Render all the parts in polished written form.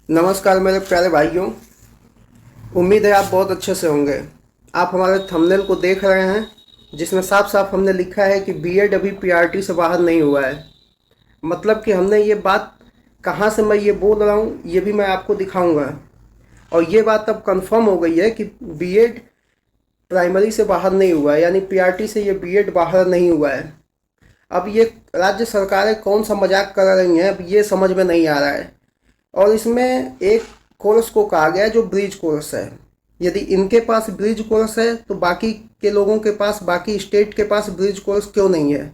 नमस्कार मेरे प्यारे भाइयों। उम्मीद है आप बहुत अच्छे से होंगे। आप हमारे थंबनेल को देख रहे हैं जिसमें साफ साफ हमने लिखा है कि बीएड अभी पीआरटी से बाहर नहीं हुआ है। मतलब कि हमने ये बात कहाँ से मैं ये बोल रहा हूँ ये भी मैं आपको दिखाऊंगा। और ये बात अब कंफर्म हो गई है कि बीएड प्राइमरी से बाहर नहीं हुआ है, यानी पीआरटी से ये बीएड बाहर नहीं हुआ है। अब ये राज्य सरकारें कौन सा मजाक कर रही हैं अब ये समझ में नहीं आ रहा है। और इसमें एक कोर्स को कहा गया है जो ब्रिज कोर्स है। यदि इनके पास ब्रिज कोर्स है तो बाकी के लोगों के पास, बाकी स्टेट के पास ब्रिज कोर्स क्यों नहीं है?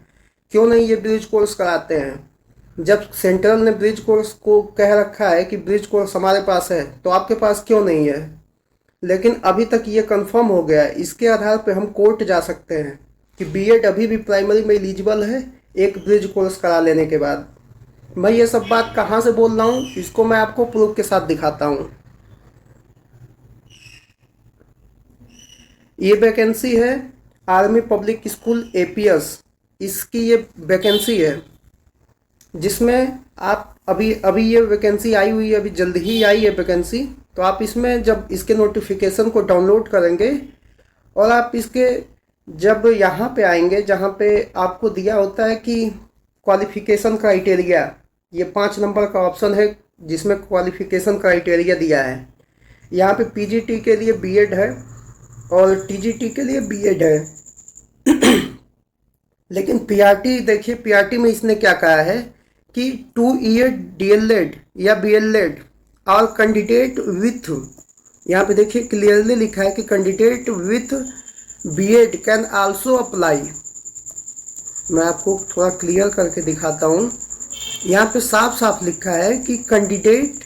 क्यों नहीं ये ब्रिज कोर्स कराते हैं? जब सेंट्रल ने ब्रिज कोर्स को कह रखा है कि ब्रिज कोर्स हमारे पास है तो आपके पास क्यों नहीं है? लेकिन अभी तक ये कंफर्म हो गया है, इसके आधार पे हम कोर्ट जा सकते हैं कि बीएड अभी भी प्राइमरी में एलिजिबल है एक ब्रिज कोर्स करा लेने के बाद। मैं ये सब बात कहाँ से बोल रहा हूँ इसको मैं आपको प्रूफ के साथ दिखाता हूँ। ये वैकेंसी है आर्मी पब्लिक स्कूल एपीएस, इसकी ये वैकेंसी है जिसमें आप अभी अभी ये वैकेंसी आई हुई है, अभी जल्द ही आई है वैकेंसी। तो आप इसमें जब इसके नोटिफिकेशन को डाउनलोड करेंगे और आप इसके जब यहाँ पे आएंगे जहाँ पे आपको दिया होता है कि क्वालिफिकेशन क्राइटेरिया, ये 5 नंबर का ऑप्शन है जिसमें क्वालिफिकेशन क्राइटेरिया दिया है। यहाँ पे पीजीटी के लिए बीएड है और टीजीटी के लिए बीएड है। लेकिन पीआरटी देखिए, पीआरटी में इसने क्या कहा है कि 2 ईयर डीएलएड या बीएलएड और कैंडिडेट विथ, यहाँ पे देखिए क्लियरली लिखा है कि candidate with BEd can also apply. मैं आपको थोड़ा क्लियर करके दिखाता हूँ। यहाँ पे साफ साफ लिखा है कि candidate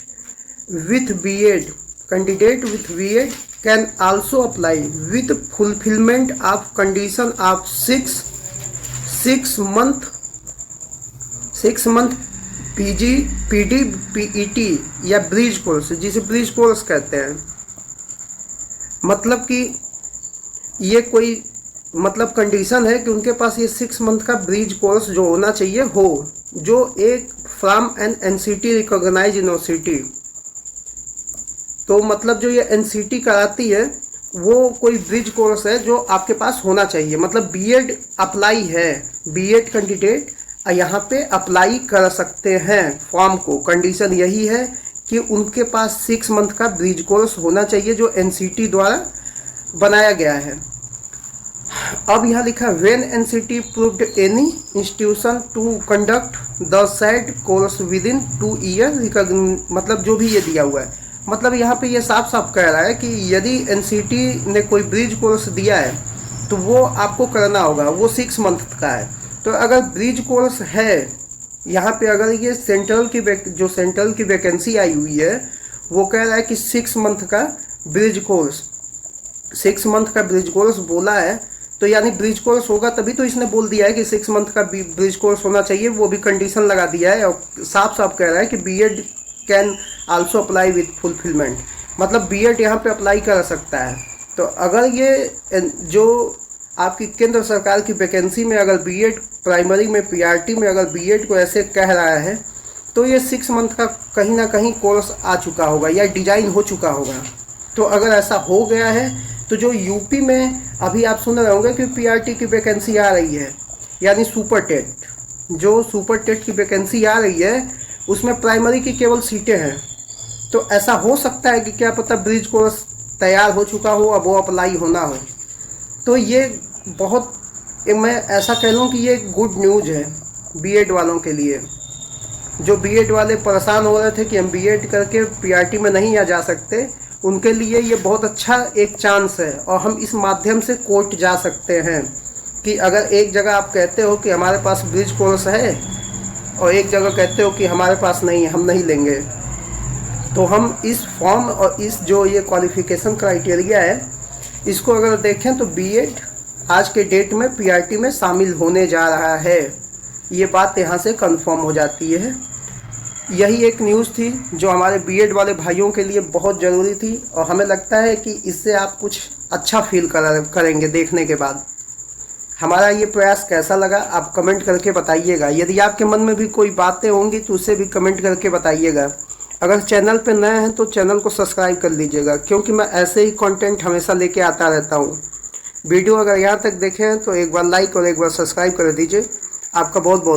with BEd can also apply with fulfilment of condition of 6 month PG PD PET या ब्रिज कोर्स, जिसे ब्रिज कोर्स कहते हैं। मतलब कि ये कोई कंडीशन है कि उनके पास ये 6 मंथ का ब्रिज कोर्स जो होना चाहिए हो, जो एक from N NCT recognise university. तो मतलब जो ये एनसीटी कराती है वो कोई ब्रिज कोर्स है जो आपके पास होना चाहिए। मतलब बीएड अप्लाई है, बीएड कैंडिडेट यहाँ पे अप्लाई कर सकते हैं फॉर्म को। कंडीशन यही है कि उनके पास 6 मंथ का ब्रिज कोर्स होना चाहिए जो एनसीटी द्वारा बनाया गया है। अब यहाँ लिखा when NCT proved any institution to conduct the said course within 2 year, मतलब जो भी ये दिया हुआ है। मतलब यहाँ पे ये साफ साफ कह रहा है कि यदि एनसीटी ने कोई ब्रिज कोर्स दिया है तो वो आपको करना होगा, वो 6 मंथ का है। तो अगर ब्रिज कोर्स है यहाँ पे, अगर ये सेंट्रल की वैकेंसी आई हुई है वो कह रहा है कि 6 मंथ का ब्रिज कोर्स, 6 मंथ का ब्रिज कोर्स बोला है, तो यानी ब्रिज कोर्स होगा तभी तो इसने बोल दिया है कि 6 मंथ का ब्रिज कोर्स होना चाहिए। वो भी कंडीशन लगा दिया है और साफ साफ कह रहा है कि BEd can also apply with fulfilment, मतलब बीएड यहाँ पे अप्लाई कर सकता है। तो अगर ये जो आपकी केंद्र सरकार की वैकेंसी में अगर बीएड प्राइमरी में पीआरटी में अगर बीएड को ऐसे कह रहा है तो ये 6 मंथ का कहीं ना कहीं कोर्स आ चुका होगा या डिजाइन हो चुका होगा। तो अगर ऐसा हो गया है तो जो यूपी में अभी आप सुन रहे होंगे कि पीआरटी की वैकेंसी आ रही है, यानी सुपर टेट, जो सुपर टेट की वैकेंसी आ रही है उसमें प्राइमरी की केवल सीटें हैं। तो ऐसा हो सकता है कि क्या पता ब्रिज कोर्स तैयार हो चुका हो, अब वो अप्लाई होना हो। तो ये बहुत, मैं ऐसा कह लूँ कि ये गुड न्यूज़ है बीएड वालों के लिए। जो बीएड वाले परेशान हो रहे थे कि हम बीएड करके पीआरटी में नहीं आ जा सकते, उनके लिए ये बहुत अच्छा एक चांस है। और हम इस माध्यम से कोर्ट जा सकते हैं कि अगर एक जगह आप कहते हो कि हमारे पास ब्रिज कोर्स है और एक जगह कहते हो कि हमारे पास नहीं है, हम नहीं लेंगे, तो हम इस फॉर्म और इस जो ये क्वालिफिकेशन क्राइटेरिया है इसको अगर देखें तो बीएड आज के डेट में पीआरटी में शामिल होने जा रहा है। ये बात यहाँ से कंफर्म हो जाती है। यही एक न्यूज़ थी जो हमारे बीएड वाले भाइयों के लिए बहुत ज़रूरी थी और हमें लगता है कि इससे आप कुछ अच्छा फील करेंगे देखने के बाद। हमारा ये प्रयास कैसा लगा आप कमेंट करके बताइएगा। यदि आपके मन में भी कोई बातें होंगी तो उसे भी कमेंट करके बताइएगा। अगर चैनल पे नए हैं तो चैनल को सब्सक्राइब कर लीजिएगा, क्योंकि मैं ऐसे ही कंटेंट हमेशा लेके आता रहता हूँ। वीडियो अगर यहाँ तक देखे हैं तो एक बार लाइक और एक बार सब्सक्राइब कर दीजिए। आपका बहुत बहुत